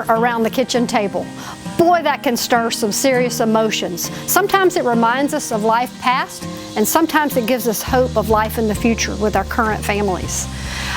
dinner around the kitchen table. Boy, that can stir some serious emotions. Sometimes it reminds us of life past, and sometimes it gives us hope of life in the future with our current families.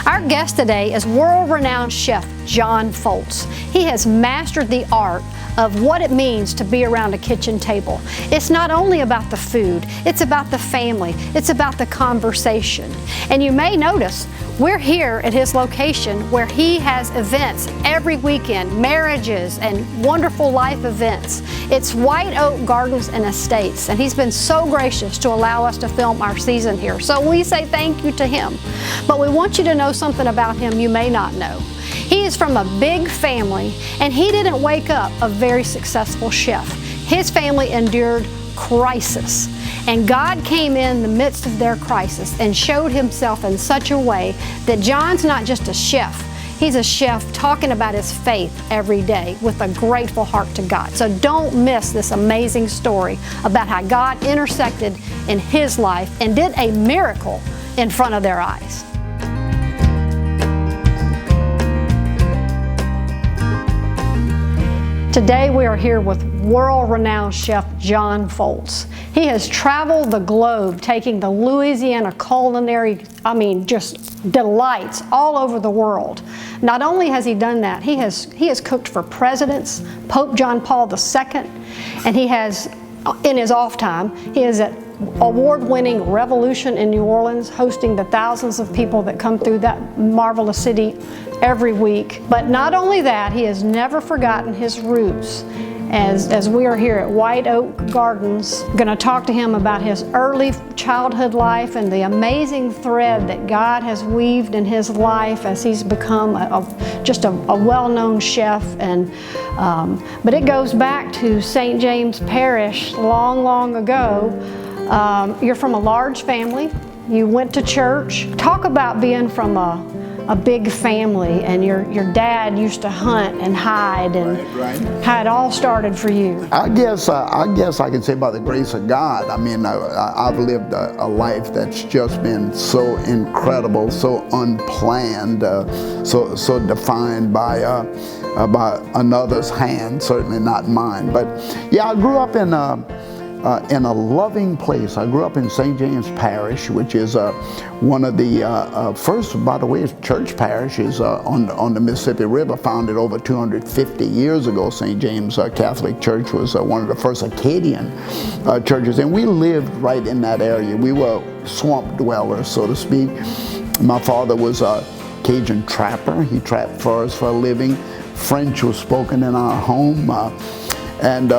Our guest today is world-renowned chef John Folse. He has mastered the art of what it means to be around a kitchen table. It's not only about the food, it's about the family, it's about the conversation. And you may notice we're here at his location where he has events every weekend, marriages and wonderful life events. It's White Oak Gardens and Estates, and he's been so gracious to allow us to film our season here. So we say thank you to him. But we want you to know something about him you may not know. He is from a big family, and he didn't wake up a very successful chef. His family endured crisis, and God came in the midst of their crisis and showed himself in such a way that John's not just a chef. He's a chef talking about his faith every day with a grateful heart to God. So don't miss this amazing story about how God intersected in his life and did a miracle in front of their eyes. Today we are here with world-renowned chef John Folse. He has traveled the globe taking the Louisiana culinary, just delights all over the world. Not only has he done that, he has cooked for presidents, Pope John Paul II, and he has, in his off time, he is at award-winning Revolution in New Orleans, hosting the thousands of people that come through that marvelous city every week. But not only that, he has never forgotten his roots. As we are here at White Oak Gardens, I'm going to talk to him about his early childhood life and the amazing thread that God has weaved in his life as he's become just a well-known chef. But it goes back to St. James Parish long, long ago. You're from a large family. You went to church. Talk about being from a big family, and your dad used to hunt and hide, and how it all started for you. I guess I can say by the grace of God. I've lived a life that's just been so incredible, so unplanned, so defined by another's hand, certainly not mine. But yeah, I grew up in a loving place. I grew up in St. James Parish, which is one of the first, by the way, church parishes on the Mississippi River, founded over 250 years ago. St. James Catholic Church was one of the first Acadian churches, and we lived right in that area. We were swamp dwellers, so to speak. My father was a Cajun trapper. He trapped for us for a living. French was spoken in our home, and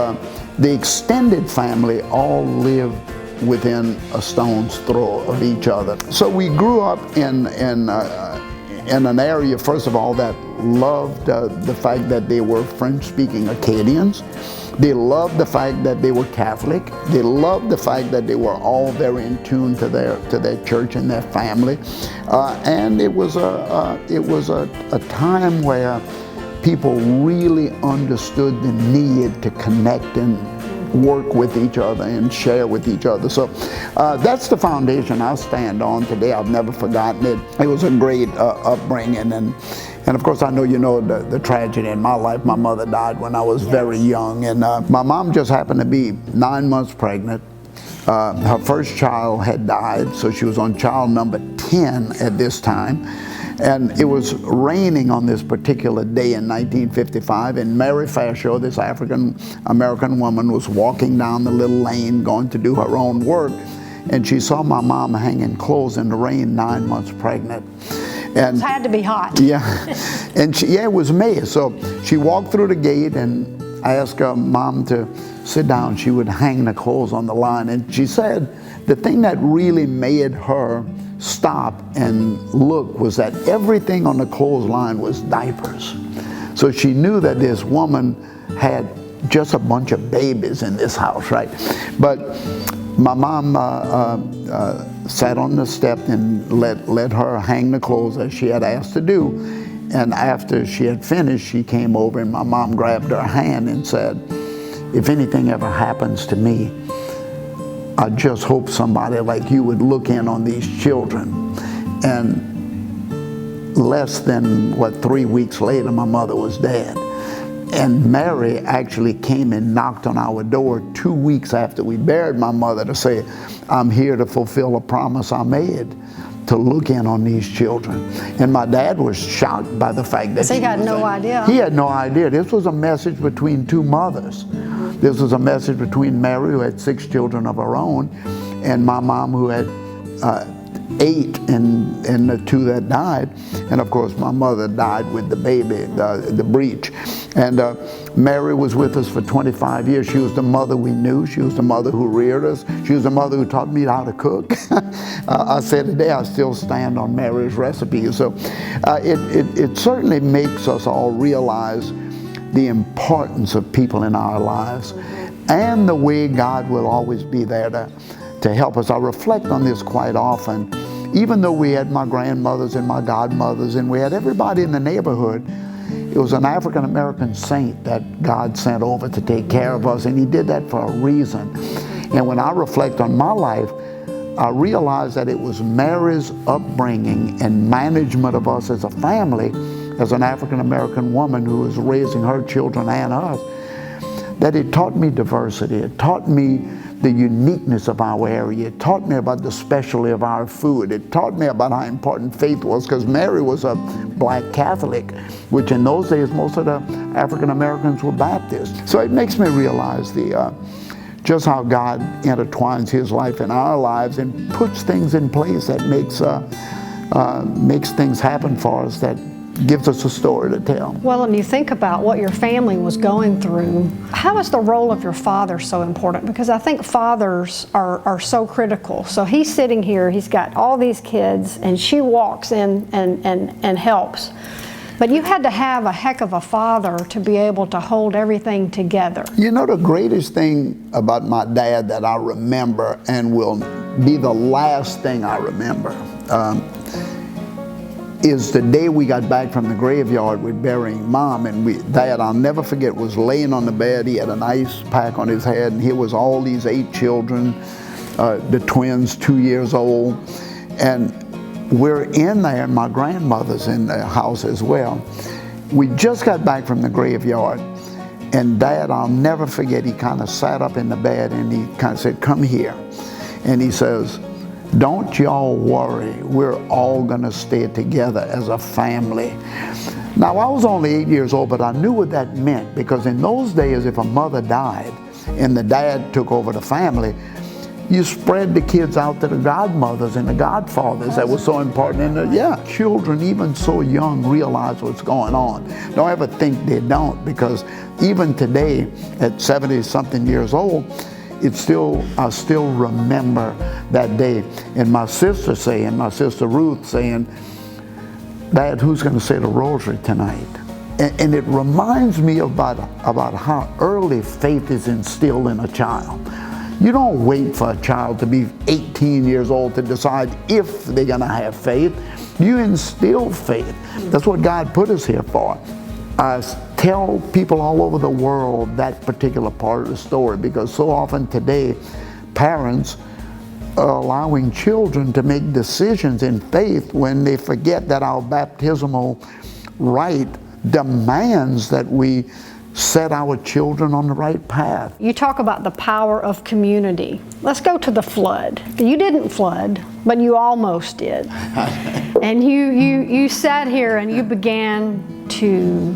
the extended family all lived within a stone's throw of each other. So we grew up in an area, first of all, that loved the fact that they were French-speaking Acadians. They loved the fact that they were Catholic. They loved the fact that they were all very in tune to their church and their family. And it was a time where people really understood the need to connect and work with each other and share with each other. So that's the foundation I stand on today. I've never forgotten it. It was a great upbringing, and of course I know you know the tragedy in my life. My mother died when I was very young, and my mom just happened to be 9 months pregnant. Her first child had died, so she was on child number 10 at this time. And it was raining on this particular day in 1955, and Mary Fascio, this African-American woman, was walking down the little lane going to do her own work, and she saw my mom hanging clothes in the rain, 9 months pregnant. And it had to be hot. Yeah, and it was May, so she walked through the gate, and I asked her mom to sit down. She would hang the clothes on the line, and she said the thing that really made her stop and look was that everything on the clothesline was diapers. So she knew that this woman had just a bunch of babies in this house, right? But my mom sat on the step and let her hang the clothes as she had asked to do. And after she had finished, she came over and my mom grabbed her hand and said, "If anything ever happens to me, I just hope somebody like you would look in on these children." And less than, 3 weeks later, my mother was dead. And Mary actually came and knocked on our door 2 weeks after we buried my mother to say, I'm here to fulfill a promise I made, to look in on these children. And my dad was shocked by the fact that he had no idea. He had no idea. This was a message between two mothers. This was a message between Mary, who had 6 children of her own, and my mom, who had 8 and the 2 that died. And of course my mother died with the baby, the breech. And Mary was with us for 25 years. She was the mother we knew. She was the mother who reared us. She was the mother who taught me how to cook. I said today I still stand on Mary's recipes. So it certainly makes us all realize the importance of people in our lives and the way God will always be there to help us. I reflect on this quite often. Even though we had my grandmothers and my godmothers and we had everybody in the neighborhood, it was an African American saint that God sent over to take care of us, and he did that for a reason. And when I reflect on my life, I realize that it was Mary's upbringing and management of us as a family, as an African American woman who was raising her children and us, that it taught me diversity. It taught me the uniqueness of our area. It taught me about the specialty of our food. It taught me about how important faith was, because Mary was a black Catholic, which in those days most of the African Americans were Baptists. So it makes me realize just how God intertwines his life in our lives and puts things in place that makes things happen for us, that gives us a story to tell. Well, and you think about what your family was going through. How is the role of your father so important? Because I think fathers are so critical. So he's sitting here, he's got all these kids, and she walks in and helps. But you had to have a heck of a father to be able to hold everything together. You know, the greatest thing about my dad that I remember, and will be the last thing I remember, is the day we got back from the graveyard with burying Mom. And Dad, I'll never forget, was laying on the bed. He had an ice pack on his head, and here was all these 8 children, the twins 2 years old. And we're in there, and my grandmother's in the house as well. We just got back from the graveyard, and Dad, I'll never forget, he kind of sat up in the bed and he kind of said, come here. And he says, don't y'all worry, we're all gonna stay together as a family. Now, I was only 8 years old, but I knew what that meant, because in those days, if a mother died and the dad took over the family, you spread the kids out to the godmothers and the godfathers. That was so important. And children, even so young, realize what's going on. Don't ever think they don't, because even today, at 70-something years old, I still remember that day. And my sister Ruth saying, Dad, who's going to say the rosary tonight? And it reminds me about how early faith is instilled in a child. You don't wait for a child to be 18 years old to decide if they're going to have faith. You instill faith. That's what God put us here for. I tell people all over the world that particular part of the story, because so often today, parents are allowing children to make decisions in faith when they forget that our baptismal rite demands that we set our children on the right path. You talk about the power of community. Let's go to the flood. You didn't flood, but you almost did. And you sat here and you began to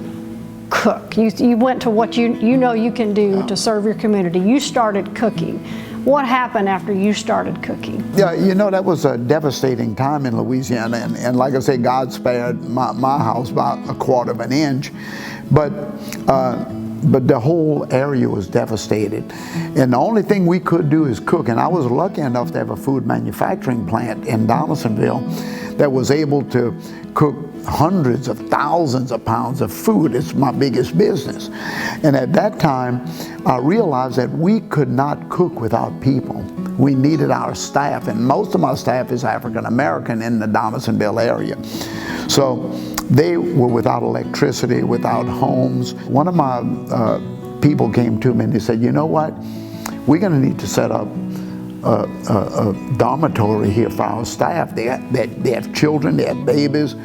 cook. You went to what you know you can do to serve your community. You started cooking. What happened after you started cooking? Yeah, you know, that was a devastating time in Louisiana, and like I say, God spared my house by a quarter of an inch, but the whole area was devastated, and the only thing we could do is cook. And I was lucky enough to have a food manufacturing plant in Donaldsonville that was able to cook hundreds of thousands of pounds of food. It's my biggest business. And at that time, I realized that we could not cook without people. We needed our staff, and most of my staff is African American in the Donaldsonville area. So they were without electricity, without homes. One of my people came to me and they said, you know what? We're going to need to set up a dormitory here for our staff. They have children, they have babies.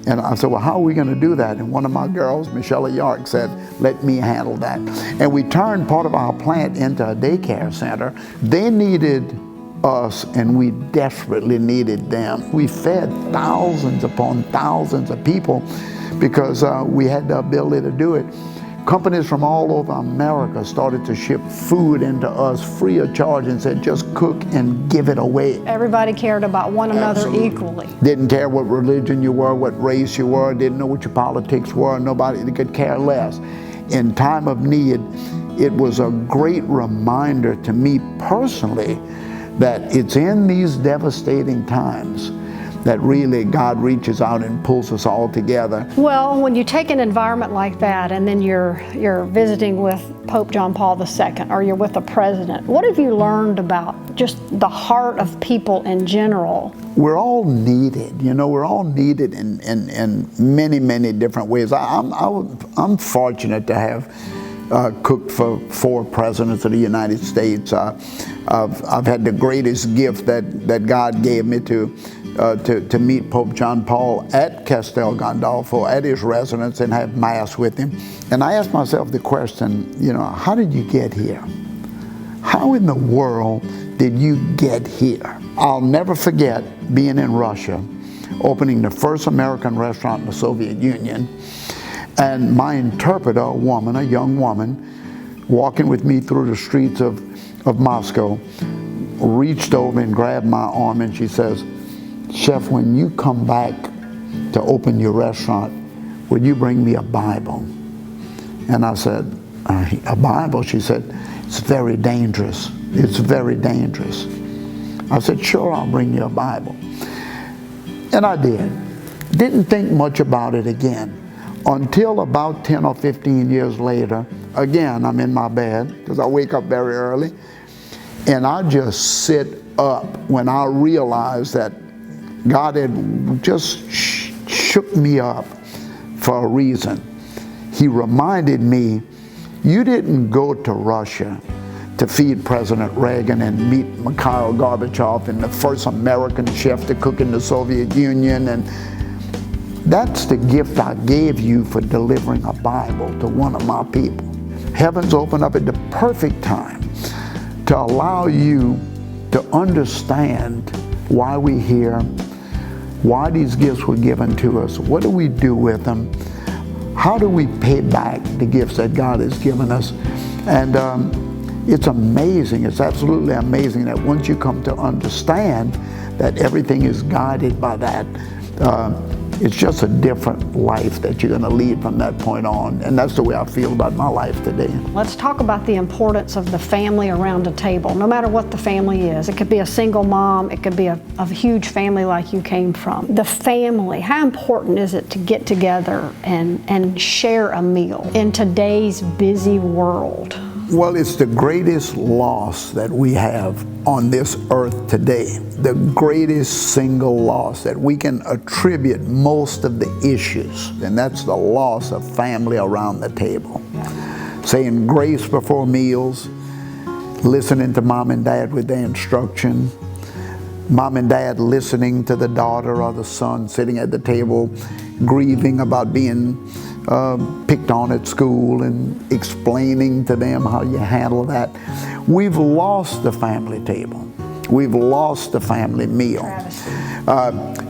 And I said, well, how are we going to do that? And one of my girls, Michelle York, said, let me handle that. And we turned part of our plant into a daycare center. They needed us, and we desperately needed them. We fed thousands upon thousands of people because we had the ability to do it. Companies from all over America started to ship food into us free of charge and said, just cook and give it away. Everybody cared about one another Absolutely. equally. Didn't care what religion you were, what race you were, didn't know what your politics were, nobody could care less. In time of need, it was a great reminder to me personally that it's in these devastating times that really God reaches out and pulls us all together. Well, when you take an environment like that and then you're visiting with Pope John Paul II or you're with a president, what have you learned about just the heart of people in general? We're all needed, you know, we're all needed in many, many different ways. I'm fortunate to have cooked for 4 presidents of the United States. I've had the greatest gift that God gave me to meet Pope John Paul at Castel Gandolfo, at his residence, and have Mass with him. And I asked myself the question, you know, how did you get here? How in the world did you get here? I'll never forget being in Russia, opening the first American restaurant in the Soviet Union, and my interpreter, a woman, a young woman, walking with me through the streets of Moscow, reached over and grabbed my arm, and she says, Chef, when you come back to open your restaurant, would you bring me a Bible? And I said, a Bible? She said, it's very dangerous. It's very dangerous. I said, sure, I'll bring you a Bible. And I did. Didn't think much about it again. Until about 10 or 15 years later, again, I'm in my bed, because I wake up very early, and I just sit up when I realized that God had just shook me up for a reason. He reminded me, you didn't go to Russia to feed President Reagan and meet Mikhail Gorbachev and the first American chef to cook in the Soviet Union, and that's the gift I gave you for delivering a Bible to one of my people. Heaven's opened up at the perfect time to allow you to understand why we're here, why these gifts were given to us, what do we do with them, how do we pay back the gifts that God has given us. And it's amazing, it's absolutely amazing that once you come to understand that everything is guided by that, it's just a different life that you're going to lead from that point on. And that's the way I feel about my life today. Let's talk about the importance of the family around a table, no matter what the family is. It could be a single mom, it could be a huge family like you came from. The family, how important is it to get together and share a meal in today's busy world? Well, it's the greatest loss that we have on this earth today, the greatest single loss that we can attribute most of the issues, and that's the loss of family around the table. Saying grace before meals, listening to mom and dad with their instruction, mom and dad listening to the daughter or the son sitting at the table, grieving about being picked on at school and explaining to them how you handle that. We've lost the family table. We've lost the family meal.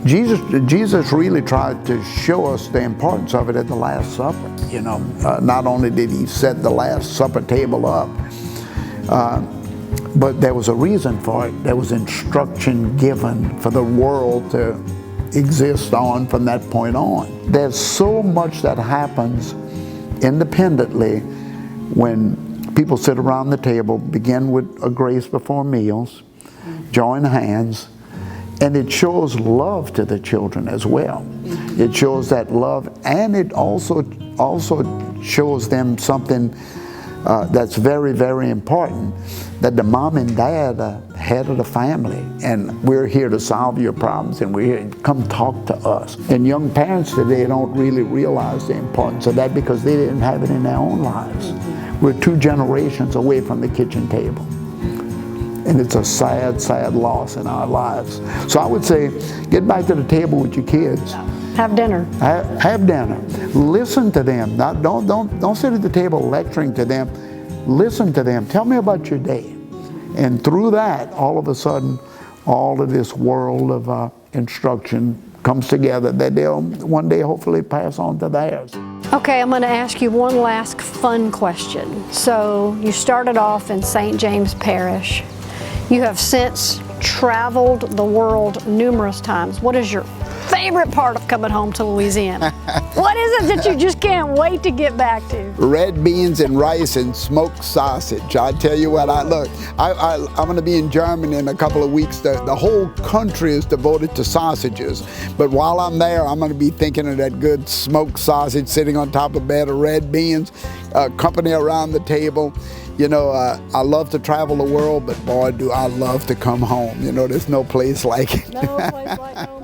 Jesus really tried to show us the importance of it at the Last Supper. You know, not only did he set the Last Supper table up, but there was a reason for it. There was instruction given for the world to exist on from that point on. There's so much that happens independently when people sit around the table, begin with a grace before meals, join hands, and it shows love to the children as well. It shows that love, and it also shows them something that's very, very important, that the mom and dad are head of the family, and we're here to solve your problems, and we're here to come talk to us. And young parents today don't really realize the importance of that because they didn't have it in their own lives. We're 2 generations away from the kitchen table. and it's a sad, sad loss in our lives. So I would say, get back to the table with your kids. Have dinner. Have dinner. Listen to them. Don't sit at the table lecturing to them. Listen to them. Tell me about your day. And through that, all of a sudden, all of this world of instruction comes together that they'll one day hopefully pass on to theirs. Okay, I'm going to ask you one last fun question. So you started off in St. James Parish. You have since traveled the world numerous times. What is your favorite part of coming home to Louisiana? What is it that you just can't wait to get back to? Red beans and rice and smoked sausage. I tell you what, I'm going to be in Germany in a couple of weeks. The whole country is devoted to sausages. But while I'm there, I'm going to be thinking of that good smoked sausage sitting on top of a bed of red beans, company around the table. You know, I love to travel the world, but boy, do I love to come home. You know, there's no place like it. No place like home.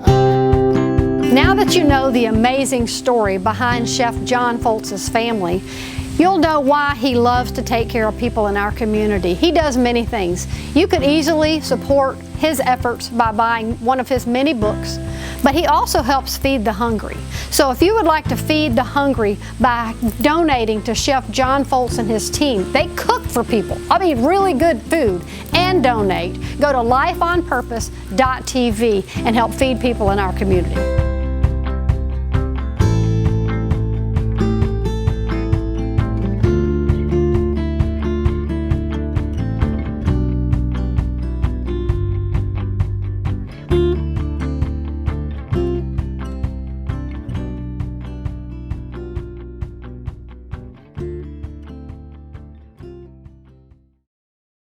Now that you know the amazing story behind Chef John Folse's family, you'll know why he loves to take care of people in our community. He does many things. You could easily support his efforts by buying one of his many books, but he also helps feed the hungry. So if you would like to feed the hungry by donating to Chef John Folse and his team, they cook for people. I mean, really good food, and donate. Go to lifeonpurpose.tv and help feed people in our community.